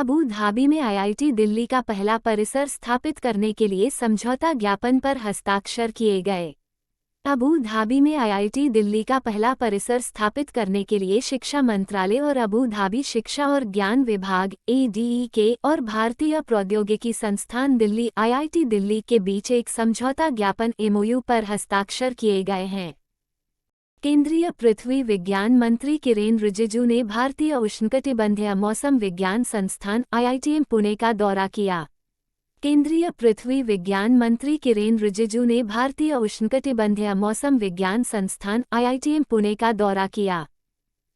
Abu Dhabi में IIT Delhi का पहला परिसर स्थापित करने के लिए समझौता ज्ञापन पर हस्ताक्षर किए गए। अबू धाबी में आईआईटी दिल्ली का पहला परिसर स्थापित करने के लिए शिक्षा मंत्रालय और अबू धाबी शिक्षा और ज्ञान विभाग ADEK और भारतीय प्रौद्योगिकी संस्थान दिल्ली आईआईटी दिल्ली के बीच एक समझौता ज्ञापन MOU पर हस्ताक्षर किए गए हैं। केंद्रीय पृथ्वी विज्ञान मंत्री किरेन रिजिजू ने भारतीय उष्णकटिबंधीय मौसम विज्ञान संस्थान IITM पुणे का दौरा किया। केंद्रीय पृथ्वी विज्ञान मंत्री किरेन रिजिजू ने भारतीय उष्णकटिबंधीय मौसम विज्ञान संस्थान IITM पुणे का दौरा किया।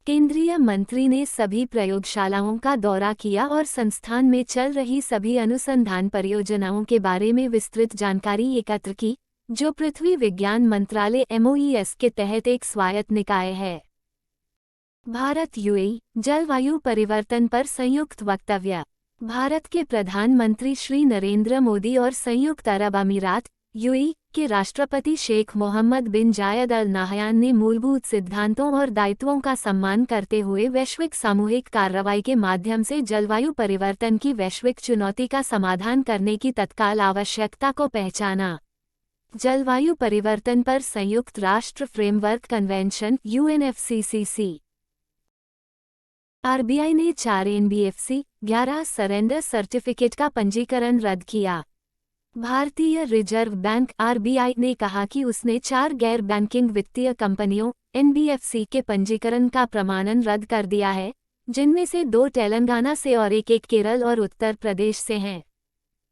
केंद्रीय मंत्री ने सभी प्रयोगशालाओं का दौरा किया और संस्थान में चल रही सभी अनुसंधान परियोजनाओं के बारे में विस्तृत जानकारी एकत्र की, जो पृथ्वी विज्ञान मंत्रालय MOES के तहत एक स्वायत्त निकाय है। भारत UAE जलवायु परिवर्तन पर संयुक्त वक्तव्य। भारत के प्रधानमंत्री श्री नरेंद्र मोदी और संयुक्त अरब अमीरात UAE के राष्ट्रपति शेख मोहम्मद बिन जायद अल नाहयान ने मूलभूत सिद्धांतों और दायित्वों का सम्मान करते हुए वैश्विक सामूहिक कार्रवाई के माध्यम से जलवायु परिवर्तन की वैश्विक चुनौती का समाधान करने की तत्काल आवश्यकता को पहचाना। जलवायु परिवर्तन पर संयुक्त राष्ट्र फ्रेमवर्क कन्वेंशन UNFCCC। RBI ने 4 NBFC 11 सरेंडर सर्टिफिकेट का पंजीकरण रद्द किया। भारतीय रिजर्व बैंक RBI ने कहा कि उसने 4 गैर बैंकिंग वित्तीय कंपनियों NBFC के पंजीकरण का प्रमाणन रद्द कर दिया है, जिनमें से 2 तेलंगाना से और एक केरल और उत्तर प्रदेश से हैं।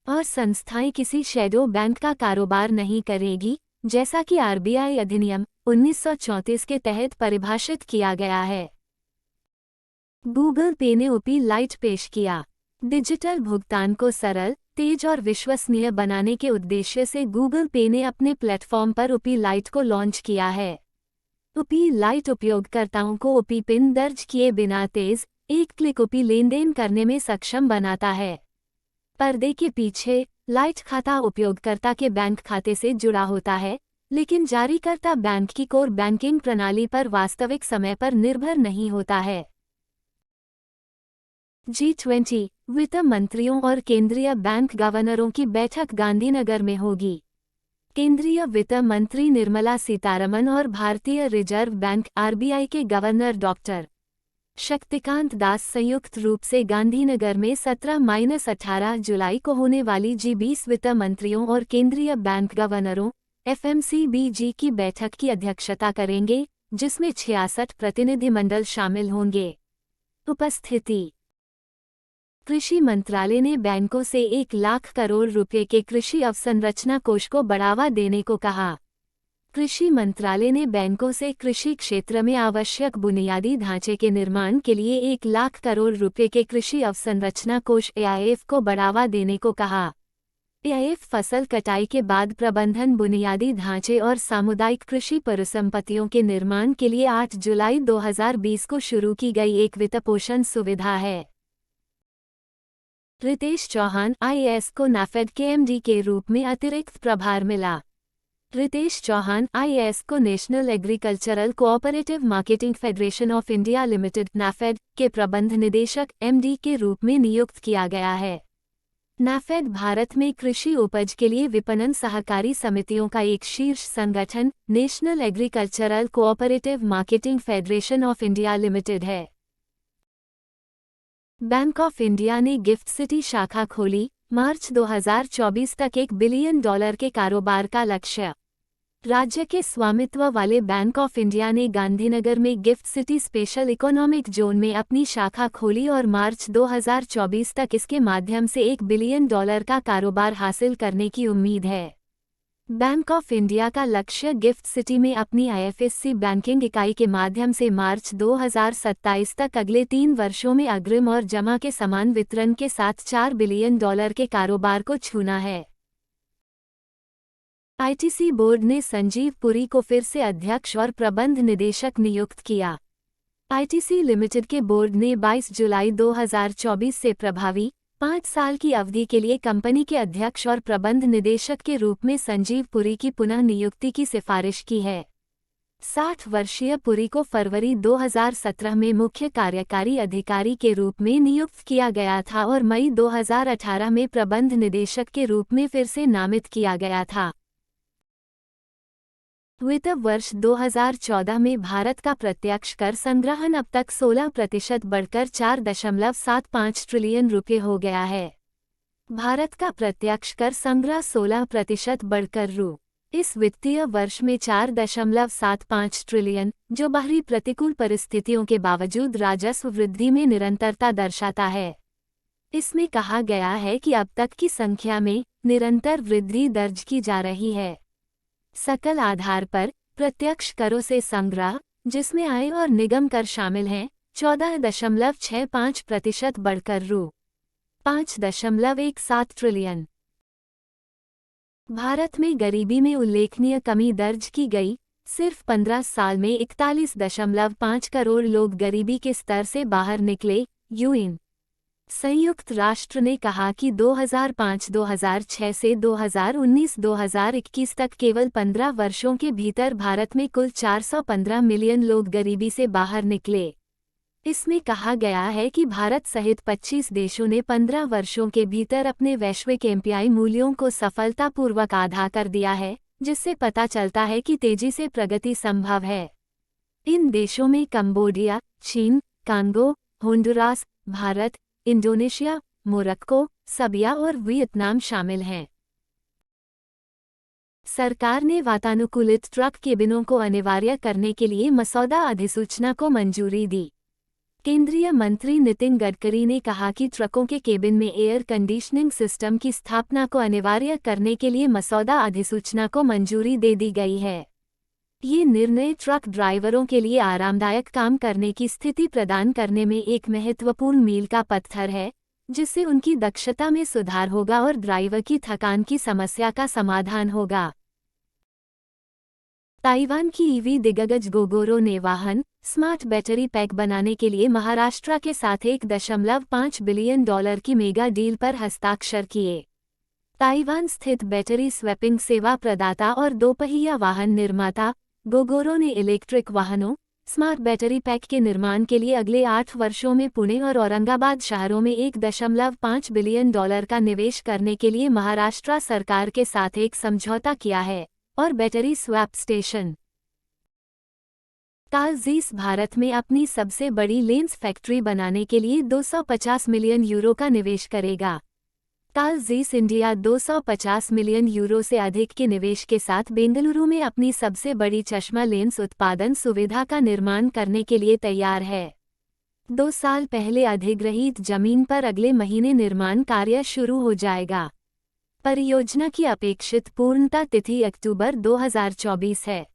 और संस्थाएं किसी शैडो बैंक का कारोबार नहीं करेगी, जैसा कि RBI अधिनियम 1934 के तहत परिभाषित किया गया है। गूगल पे ने OP लाइट पेश किया। डिजिटल भुगतान को सरल, तेज और विश्वसनीय बनाने के उद्देश्य से गूगल पे ने अपने प्लेटफॉर्म पर OP लाइट को लॉन्च किया है। OP लाइट उपयोगकर्ताओं को OP पिन दर्ज किए बिना तेज, एक क्लिक OP लेनदेन करने में सक्षम बनाता है। पर्दे के पीछे, लाइट खाता उपयोगकर्ता के बैंक खाते से जुड़ा होता है, लेकिन जारीकर्ता बैंक की कोर बैंकिंग प्रणाली पर वास्तविक समय पर निर्भर नहीं होता है। G20 वित्त मंत्रियों और केंद्रीय बैंक गवर्नरों की बैठक गांधीनगर में होगी। केंद्रीय वित्त मंत्री निर्मला सीतारमण और भारतीय रिजर्व बैंक RBI के गवर्नर डॉक्टर शक्तिकांत दास संयुक्त रूप से गांधीनगर में 17-18 जुलाई को होने वाली G20 वित्त मंत्रियों और केंद्रीय बैंक गवर्नरों FMCBG की बैठक की अध्यक्षता करेंगे, जिसमें 66 प्रतिनिधिमंडल शामिल होंगे। उपस्थिति। कृषि मंत्रालय ने बैंकों से 1 लाख करोड़ रुपए के कृषि अवसंरचना कोष को बढ़ावा देने को कहा। कृषि मंत्रालय ने बैंकों से कृषि क्षेत्र में आवश्यक बुनियादी ढांचे के निर्माण के लिए 1 लाख करोड़ रुपए के कृषि अवसंरचना कोष AIF को बढ़ावा देने को कहा। AIF फसल कटाई के बाद प्रबंधन, बुनियादी ढांचे और सामुदायिक कृषि परिसंपत्तियों के निर्माण के लिए 8 जुलाई 2020 को शुरू की गई एक वित्तपोषण सुविधा है। रितेश चौहान IAS को नाफेड के MD के रूप में अतिरिक्त प्रभार मिला। रितेश चौहान IAS को national agricultural cooperative marketing federation of India limited NAFED के प्रबंध निदेशक MD के रूप में नियुक्त किया गया है। नाफेड भारत में कृषि उपज के लिए विपणन सहकारी समितियों का एक शीर्ष संगठन national agricultural cooperative marketing federation of India limited है। बैंक ऑफ इंडिया ने गिफ्ट सिटी शाखा खोली, मार्च 2024 तक $1 बिलियन के कारोबार का लक्ष्य। राज्य के स्वामित्व वाले बैंक ऑफ इंडिया ने गांधीनगर में gift city special economic zone में अपनी शाखा खोली और मार्च 2024 तक इसके माध्यम से $1 बिलियन का कारोबार हासिल करने की उम्मीद है। बैंक ऑफ इंडिया का लक्ष्य गिफ्ट सिटी में अपनी IFSC बैंकिंग इकाई के माध्यम से मार्च 2027 तक अगले 3 वर्षों में अग्रिम और जमा के समान वितरण के साथ $4 बिलियन के कारोबार को छूना है। ITC बोर्ड ने संजीव पुरी को फिर से अध्यक्ष और प्रबंध निदेशक नियुक्त किया। ITC लिमिटेड के बोर्ड ने 22 जुलाई 2024 से प्रभावी 5 साल की अवधि के लिए कंपनी के अध्यक्ष और प्रबंध निदेशक के रूप में संजीव पुरी की पुनः नियुक्ति की सिफारिश की है। 60 वर्षीय पुरी को फरवरी 2017 में मुख्य कार्यकारी अधिकारी के रूप में नियुक्त किया गया था और मई 2018 में प्रबंध निदेशक के रूप में फिर से नामित किया गया था। वित्त वर्ष 2014 में भारत का प्रत्यक्ष कर संग्रहण अब तक 16% बढ़कर 4.75 ट्रिलियन रुपये हो गया है। भारत का प्रत्यक्ष कर संग्रह 16% बढ़कर रु. इस वित्तीय वर्ष में 4.75 ट्रिलियन, जो बाहरी प्रतिकूल परिस्थितियों के बावजूद राजस्व वृद्धि में निरंतरता दर्शाता है। इसमें कहा गया है कि अब तक की संख्या में निरंतर वृद्धि दर्ज की जा रही है। सकल आधार पर प्रत्यक्ष करों से संग्रह, जिसमें आय और निगम कर शामिल हैं, 14.65% बढ़कर रु. 5.17 ट्रिलियन। भारत में गरीबी में उल्लेखनीय कमी दर्ज की गई। सिर्फ 15 साल में 41.5 करोड़ लोग गरीबी के स्तर से बाहर निकले। यूएन संयुक्त राष्ट्र ने कहा कि 2005-2006 से 2019-2021 तक केवल 15 वर्षों के भीतर भारत में कुल 415 मिलियन लोग गरीबी से बाहर निकले। इसमें कहा गया है कि भारत सहित 25 देशों ने 15 वर्षों के भीतर अपने वैश्विक एमपीआई मूल्यों को सफलतापूर्वक आधा कर दिया है, जिससे पता चलता है कि तेजी से प्रगति संभव है। इन देशों में कंबोडिया, चीन, Congo, Honduras, Bharat, Indonesia, Morocco, Serbia और वियतनाम शामिल हैं। सरकार ने वातानुकूलित ट्रक केबिनों को अनिवार्य करने के लिए मसौदा अधिसूचना को मंजूरी दी। केंद्रीय मंत्री नितिन गडकरी ने कहा कि ट्रकों के केबिन में एयर कंडीशनिंग सिस्टम की स्थापना को अनिवार्य करने के लिए मसौदा अधिसूचना को मंजूरी दे दी गई है। ये निर्णय ट्रक ड्राइवरों के लिए आरामदायक काम करने की स्थिति प्रदान करने में एक महत्वपूर्ण मील का पत्थर है, जिससे उनकी दक्षता में सुधार होगा और ड्राइवर की थकान की समस्या का समाधान होगा। ताइवान की ईवी दिग्गज गोगोरो ने वाहन स्मार्ट बैटरी पैक बनाने के लिए महाराष्ट्र के साथ $1.5 बिलियन की मेगा डील पर हस्ताक्षर किए। ताइवान स्थित बैटरी स्वैपिंग सेवा प्रदाता और दोपहिया वाहन निर्माता गोगोरो ने इलेक्ट्रिक वाहनों स्मार्ट बैटरी पैक के निर्माण के लिए अगले 8 वर्षों में पुणे और औरंगाबाद शहरों में $1.5 बिलियन का निवेश करने के लिए महाराष्ट्र सरकार के साथ एक समझौता किया है और बैटरी स्वैप स्टेशन टालजीस भारत में अपनी सबसे बड़ी लेंस फैक्ट्री बनाने के लिए 250 मिलियन यूरो का निवेश करेगा। टालजीस इंडिया 250 मिलियन यूरो से अधिक के निवेश के साथ बेंगलुरु में अपनी सबसे बड़ी चश्मा लेंस उत्पादन सुविधा का निर्माण करने के लिए तैयार है। 2 साल पहले अधिग्रहित जमीन पर अगले महीने निर्माण कार्य शुरू हो जाएगा। परियोजना की अपेक्षित पूर्णता तिथि अक्टूबर 2024 है।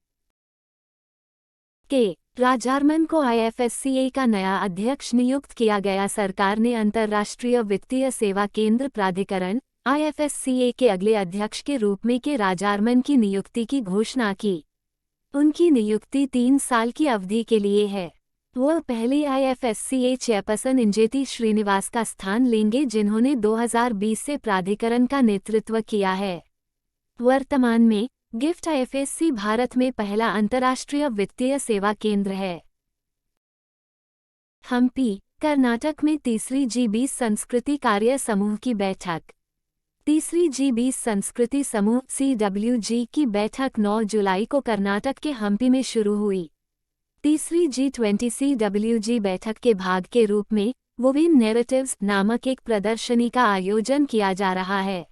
राजारमन को IFSCA का नया अध्यक्ष नियुक्त किया गया। सरकार ने अंतर्राष्ट्रीय वित्तीय सेवा केंद्र प्राधिकरण IFSCA के अगले अध्यक्ष के रूप में के राजारमन की नियुक्ति की घोषणा की। उनकी नियुक्ति 3 साल की अवधि के लिए है। वह पहले IFSCA चेयरपर्सन इंजेती श्रीनिवास का स्थान लेंगे, जिन्होंने 2020 से प्राधिकरण का नेतृत्व किया है। वर्तमान में गिफ्ट IFSC भारत में पहला अंतर्राष्ट्रीय वित्तीय सेवा केंद्र है। हम्पी, कर्नाटक में तीसरी G20 संस्कृति कार्य समूह की बैठक। तीसरी G20 संस्कृति समूह CWG की बैठक 9 जुलाई को कर्नाटक के हम्पी में शुरू हुई। तीसरी G20 CWG बैठक के भाग के रूप में वुमेन नैरेटिव्स नामक एक प्रदर्शनी का आयोजन किया जा रहा है।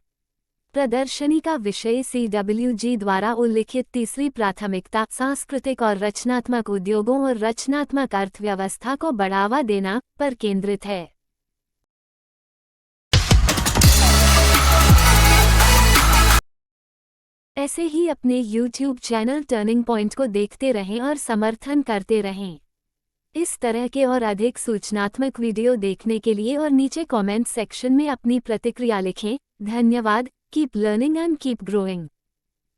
प्रदर्शनी का विषय CWG द्वारा उल्लिखित तीसरी प्राथमिकता सांस्कृतिक और रचनात्मक उद्योगों और रचनात्मक अर्थव्यवस्था को बढ़ावा देना पर केंद्रित है। ऐसे ही अपने YouTube चैनल टर्निंग पॉइंट को देखते रहें और समर्थन करते रहें। इस तरह के और अधिक सूचनात्मक वीडियो देखने के लिए और नीचे कमेंट सेक्शन में अपनी प्रतिक्रिया लिखें। धन्यवाद। Keep learning and keep growing.